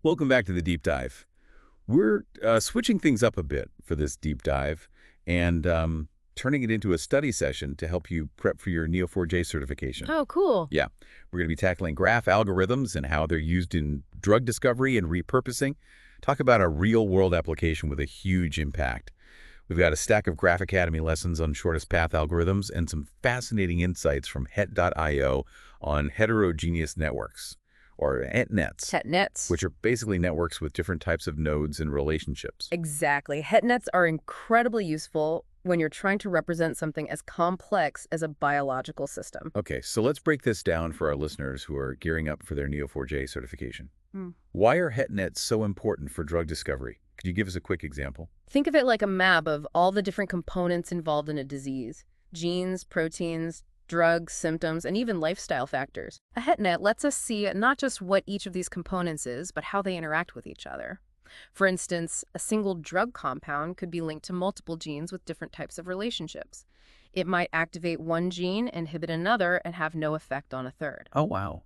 Welcome back to the deep dive. We're switching things up a bit for this deep dive and turning it into a study session to help you prep for your Neo4j certification. Oh, cool. Yeah, we're going to be tackling graph algorithms and how they're used in drug discovery and repurposing. Talk about a real-world application with a huge impact. We've got a stack of Graph Academy lessons on shortest path algorithms and some fascinating insights from het.io on heterogeneous networks, or HetNets, HetNets. which are basically networks with different types of nodes and relationships. Exactly. HetNets are incredibly useful when you're trying to represent something as complex as a biological system. Okay, so let's break this down for our listeners who are gearing up for their Neo4j certification. Hmm. Why are HetNets so important for drug discovery? Could you give us a quick example? Think of it like a map of all the different components involved in a disease: genes, proteins, drugs, symptoms, and even lifestyle factors. A HetNet lets us see not just what each of these components is, but how they interact with each other. For instance, a single drug compound could be linked to multiple genes with different types of relationships. It might activate one gene, inhibit another, and have no effect on a third. Oh, wow.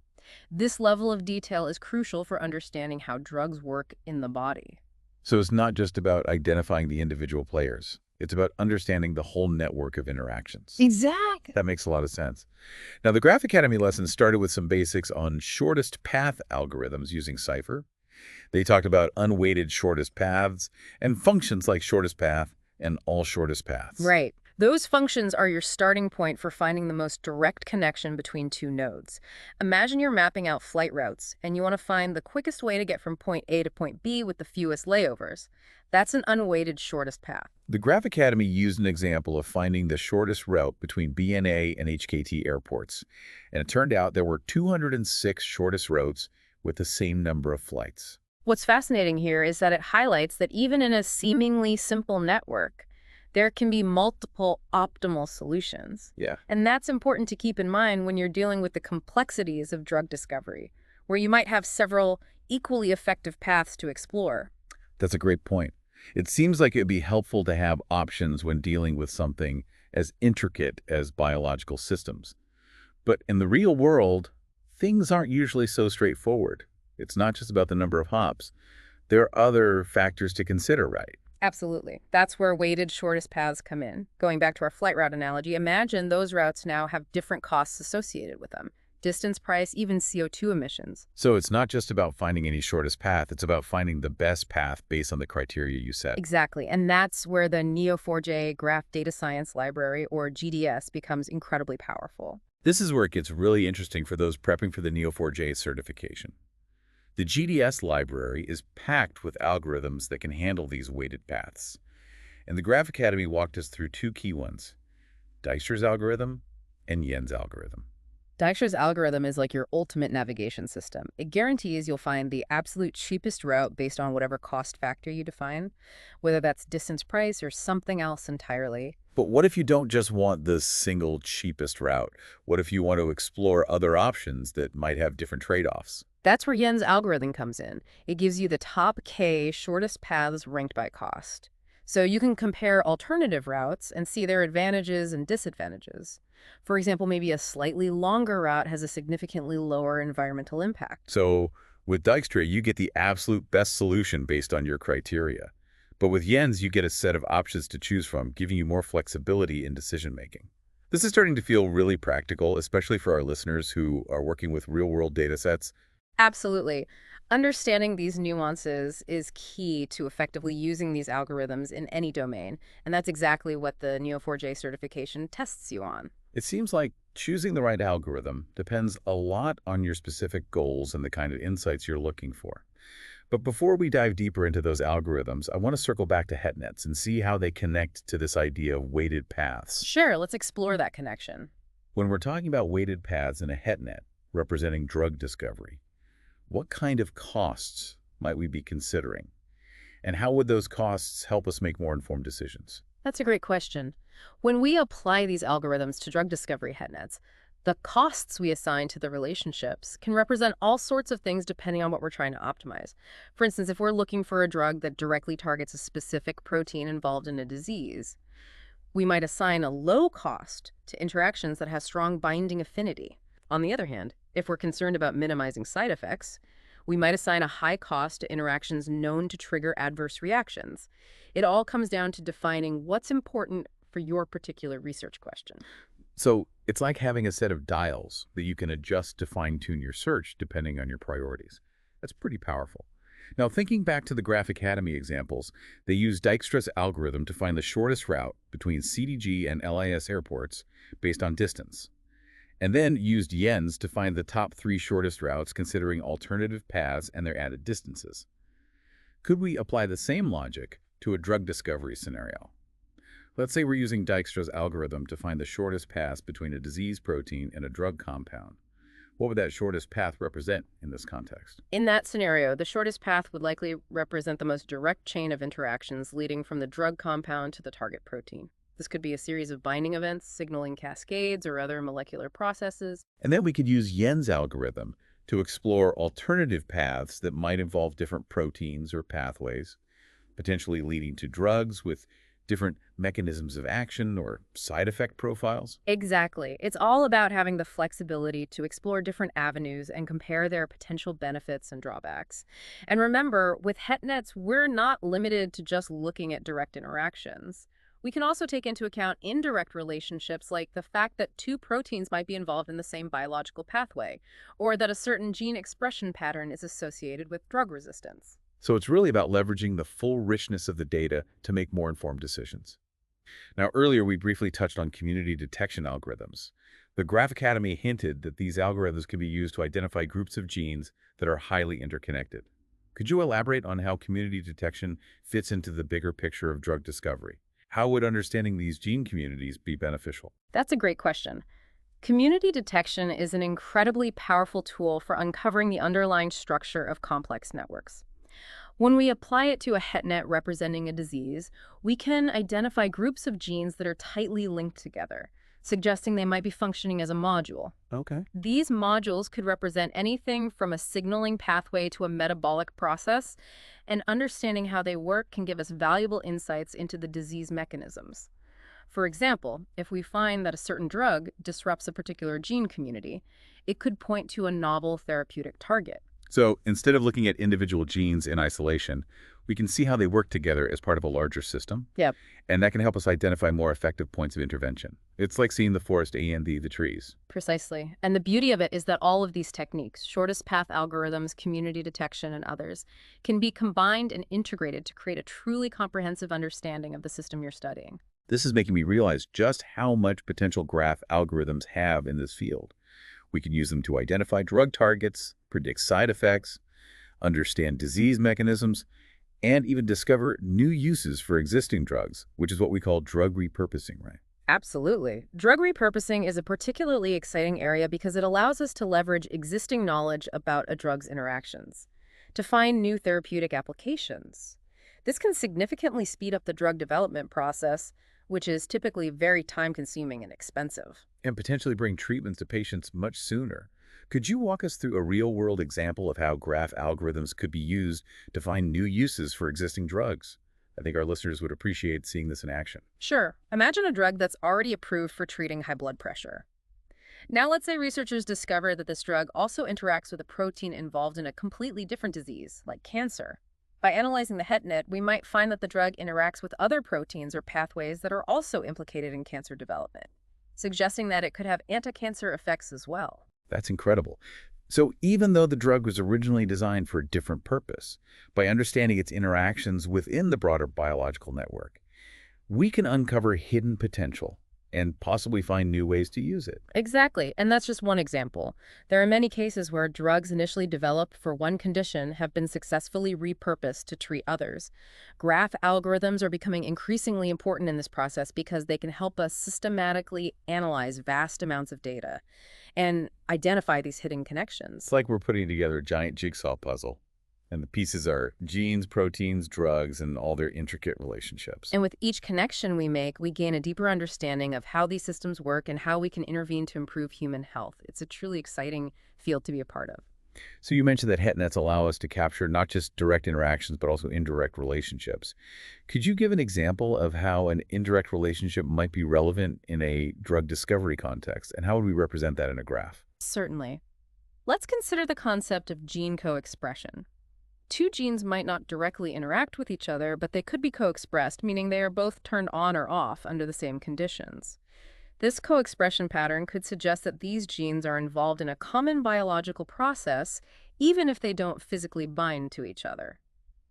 This level of detail is crucial for understanding how drugs work in the body. So it's not just about identifying the individual players. It's about understanding the whole network of interactions. Exactly. That makes a lot of sense. Now, the Graph Academy lesson started with some basics on shortest path algorithms using Cypher. They talked about unweighted shortest paths and functions like shortest path and all shortest paths. Right. Those functions are your starting point for finding the most direct connection between two nodes. Imagine you're mapping out flight routes, and you want to find the quickest way to get from point A to point B with the fewest layovers. That's an unweighted shortest path. The Graph Academy used an example of finding the shortest route between BNA and HKT airports, and it turned out there were 206 shortest routes with the same number of flights. What's fascinating here is that it highlights that even in a seemingly simple network, there can be multiple optimal solutions. Yeah. And that's important to keep in mind when you're dealing with the complexities of drug discovery, where you might have several equally effective paths to explore. That's a great point. It seems like it would be helpful to have options when dealing with something as intricate as biological systems. But in the real world, things aren't usually so straightforward. It's not just about the number of hops. There are other factors to consider, right? Absolutely. That's where weighted shortest paths come in. Going back to our flight route analogy, imagine those routes now have different costs associated with them: distance, price, even CO2 emissions. So it's not just about finding any shortest path, it's about finding the best path based on the criteria you set. Exactly. And that's where the Neo4j Graph Data Science Library, or GDS, becomes incredibly powerful. This is where it gets really interesting for those prepping for the Neo4j certification. The GDS library is packed with algorithms that can handle these weighted paths. And the Graph Academy walked us through two key ones: Dijkstra's algorithm and Yen's algorithm. Dijkstra's algorithm is like your ultimate navigation system. It guarantees you'll find the absolute cheapest route based on whatever cost factor you define, whether that's distance, price, or something else entirely. But what if you don't just want the single cheapest route? What if you want to explore other options that might have different trade-offs? That's where Yen's algorithm comes in. It gives you the top K shortest paths ranked by cost. So you can compare alternative routes and see their advantages and disadvantages. For example, maybe a slightly longer route has a significantly lower environmental impact. So with Dijkstra, you get the absolute best solution based on your criteria. But with Yen's, you get a set of options to choose from, giving you more flexibility in decision-making. This is starting to feel really practical, especially for our listeners who are working with real-world data sets. Absolutely. Understanding these nuances is key to effectively using these algorithms in any domain, and that's exactly what the Neo4j certification tests you on. It seems like choosing the right algorithm depends a lot on your specific goals and the kind of insights you're looking for. But before we dive deeper into those algorithms, I want to circle back to HetNets and see how they connect to this idea of weighted paths. Sure, let's explore that connection. When we're talking about weighted paths in a HetNet representing drug discovery, what kind of costs might we be considering? And how would those costs help us make more informed decisions? That's a great question. When we apply these algorithms to drug discovery HetNets, the costs we assign to the relationships can represent all sorts of things depending on what we're trying to optimize. For instance, if we're looking for a drug that directly targets a specific protein involved in a disease, we might assign a low cost to interactions that have strong binding affinity. On the other hand, if we're concerned about minimizing side effects, We might assign a high cost to interactions known to trigger adverse reactions. It all comes down to defining what's important for your particular research question. So it's like having a set of dials that you can adjust to fine-tune your search depending on your priorities. That's pretty powerful. Now, thinking back to the Graph Academy examples, they used Dijkstra's algorithm to find the shortest route between CDG and LIS airports based on distance, and then used Jens to find the top 3 shortest routes considering alternative paths and their added distances. Could we apply the same logic to a drug discovery scenario? Let's say we're using Dijkstra's algorithm to find the shortest path between a disease protein and a drug compound. What would that shortest path represent in this context? In that scenario, the shortest path would likely represent the most direct chain of interactions leading from the drug compound to the target protein. This could be a series of binding events, signaling cascades, or other molecular processes. And then we could use Yen's algorithm to explore alternative paths that might involve different proteins or pathways, potentially leading to drugs with different mechanisms of action or side effect profiles. Exactly. It's all about having the flexibility to explore different avenues and compare their potential benefits and drawbacks. And remember, with HetNets, we're not limited to just looking at direct interactions. We can also take into account indirect relationships like the fact that 2 proteins might be involved in the same biological pathway, or that a certain gene expression pattern is associated with drug resistance. So it's really about leveraging the full richness of the data to make more informed decisions. Now, earlier we briefly touched on community detection algorithms. The Graph Academy hinted that these algorithms can be used to identify groups of genes that are highly interconnected. Could you elaborate on how community detection fits into the bigger picture of drug discovery? How would understanding these gene communities be beneficial? That's a great question. Community detection is an incredibly powerful tool for uncovering the underlying structure of complex networks. When we apply it to a HetNet representing a disease, we can identify groups of genes that are tightly linked together, suggesting they might be functioning as a module. Okay. These modules could represent anything from a signaling pathway to a metabolic process, and understanding how they work can give us valuable insights into the disease mechanisms. For example, if we find that a certain drug disrupts a particular gene community, it could point to a novel therapeutic target. So instead of looking at individual genes in isolation, we can see how they work together as part of a larger system. Yep. And that can help us identify more effective points of intervention. It's like seeing the forest and the trees. Precisely. And the beauty of it is that all of these techniques, shortest path algorithms, community detection, and others, can be combined and integrated to create a truly comprehensive understanding of the system you're studying. This is making me realize just how much potential graph algorithms have in this field. We can use them to identify drug targets, predict side effects, understand disease mechanisms, and even discover new uses for existing drugs, which is what we call drug repurposing, right? Absolutely. Drug repurposing is a particularly exciting area because it allows us to leverage existing knowledge about a drug's interactions to find new therapeutic applications. This can significantly speed up the drug development process, which is typically very time-consuming and expensive. And potentially bring treatments to patients much sooner. Could you walk us through a real-world example of how graph algorithms could be used to find new uses for existing drugs? I think our listeners would appreciate seeing this in action. Sure. Imagine a drug that's already approved for treating high blood pressure. Now let's say researchers discover that this drug also interacts with a protein involved in a completely different disease, like cancer. By analyzing the HetNet, we might find that the drug interacts with other proteins or pathways that are also implicated in cancer development, suggesting that it could have anti-cancer effects as well. That's incredible. So even though the drug was originally designed for a different purpose, by understanding its interactions within the broader biological network, we can uncover hidden potential and possibly find new ways to use it. Exactly, and that's just one example. There are many cases where drugs initially developed for one condition have been successfully repurposed to treat others. Graph algorithms are becoming increasingly important in this process because they can help us systematically analyze vast amounts of data and identify these hidden connections. It's like we're putting together a giant jigsaw puzzle, and the pieces are genes, proteins, drugs, and all their intricate relationships. And with each connection we make, we gain a deeper understanding of how these systems work and how we can intervene to improve human health. It's a truly exciting field to be a part of. So you mentioned that HetNets allow us to capture not just direct interactions, but also indirect relationships. Could you give an example of how an indirect relationship might be relevant in a drug discovery context, and how would we represent that in a graph? Certainly. Let's consider the concept of gene co-expression. Two genes might not directly interact with each other, but they could be co-expressed, meaning they are both turned on or off under the same conditions. This co-expression pattern could suggest that these genes are involved in a common biological process, even if they don't physically bind to each other.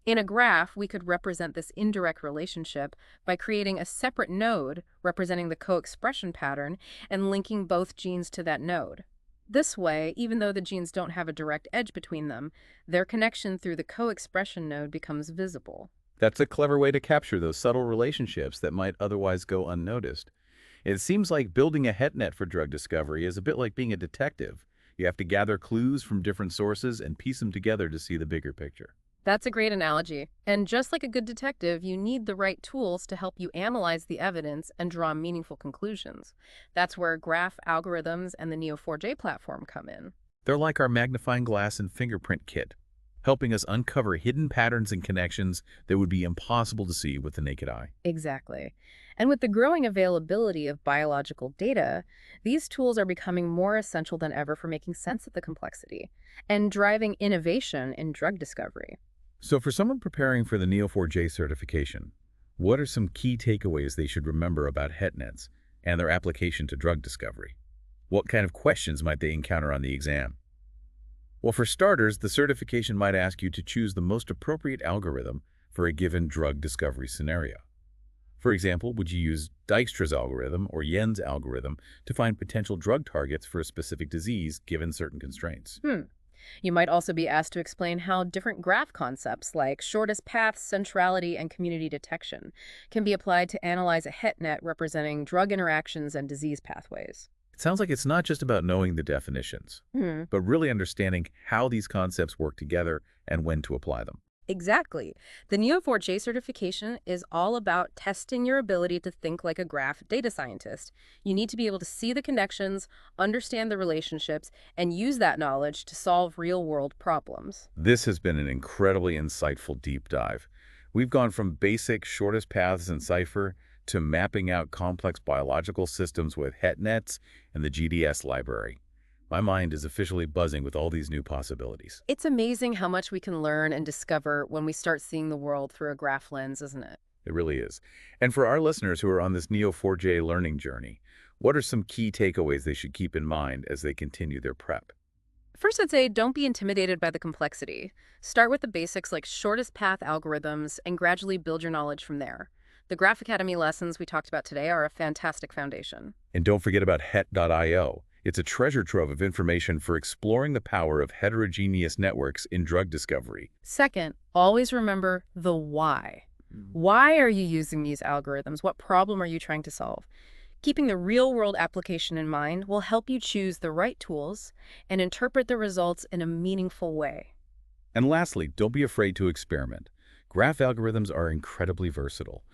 In a graph, we could represent this indirect relationship by creating a separate node representing the co-expression pattern and linking both genes to that node. This way, even though the genes don't have a direct edge between them, their connection through the co-expression node becomes visible. That's a clever way to capture those subtle relationships that might otherwise go unnoticed. It seems like building a het net for drug discovery is a bit like being a detective. You have to gather clues from different sources and piece them together to see the bigger picture. That's a great analogy. And just like a good detective, you need the right tools to help you analyze the evidence and draw meaningful conclusions. That's where graph algorithms and the Neo4j platform come in. They're like our magnifying glass and fingerprint kit, helping us uncover hidden patterns and connections that would be impossible to see with the naked eye. Exactly. And with the growing availability of biological data, these tools are becoming more essential than ever for making sense of the complexity and driving innovation in drug discovery. So for someone preparing for the Neo4j certification, what are some key takeaways they should remember about het nets and their application to drug discovery? What kind of questions might they encounter on the exam? Well, for starters, the certification might ask you to choose the most appropriate algorithm for a given drug discovery scenario. For example, would you use Dijkstra's algorithm or Yen's algorithm to find potential drug targets for a specific disease given certain constraints? You might also be asked to explain how different graph concepts like shortest path, centrality, and community detection can be applied to analyze a het net representing drug interactions and disease pathways. It sounds like it's not just about knowing the definitions, but really understanding how these concepts work together and when to apply them. Exactly. The Neo4j certification is all about testing your ability to think like a graph data scientist. You need to be able to see the connections, understand the relationships, and use that knowledge to solve real-world problems. This has been an incredibly insightful deep dive. We've gone from basic shortest paths in Cypher to mapping out complex biological systems with het nets and the GDS library. My mind is officially buzzing with all these new possibilities. It's amazing how much we can learn and discover when we start seeing the world through a graph lens, isn't it? It really is. And for our listeners who are on this Neo4j learning journey, what are some key takeaways they should keep in mind as they continue their prep? First, I'd say don't be intimidated by the complexity. Start with the basics like shortest path algorithms and gradually build your knowledge from there. The Graph Academy lessons we talked about today are a fantastic foundation. And don't forget about het.io. It's a treasure trove of information for exploring the power of heterogeneous networks in drug discovery. Second, always remember the why. Why are you using these algorithms? What problem are you trying to solve? Keeping the real-world application in mind will help you choose the right tools and interpret the results in a meaningful way. And lastly, don't be afraid to experiment. Graph algorithms are incredibly versatile,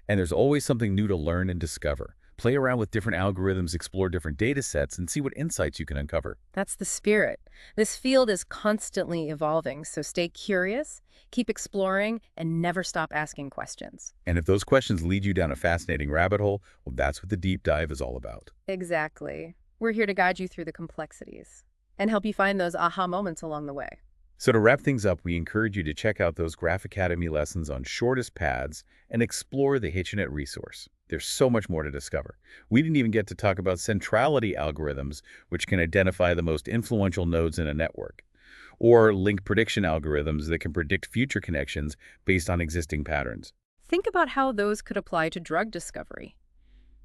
and there's always something new to learn and discover. Play around with different algorithms, explore different data sets, and see what insights you can uncover. That's the spirit. This field is constantly evolving, so stay curious, keep exploring, and never stop asking questions. And if those questions lead you down a fascinating rabbit hole, well, that's what the deep dive is all about. Exactly. We're here to guide you through the complexities and help you find those aha moments along the way. So to wrap things up, we encourage you to check out those Graph Academy lessons on shortest paths and explore the HitchNet resource. There's so much more to discover. We didn't even get to talk about centrality algorithms, which can identify the most influential nodes in a network, or link prediction algorithms that can predict future connections based on existing patterns. Think about how those could apply to drug discovery.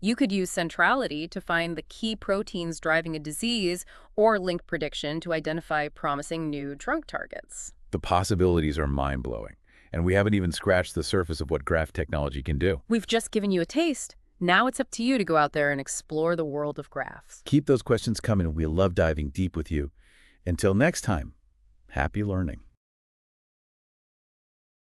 You could use centrality to find the key proteins driving a disease or link prediction to identify promising new drug targets. The possibilities are mind-blowing, and we haven't even scratched the surface of what graph technology can do. We've just given you a taste. Now it's up to you to go out there and explore the world of graphs. Keep those questions coming. We love diving deep with you. Until next time, happy learning.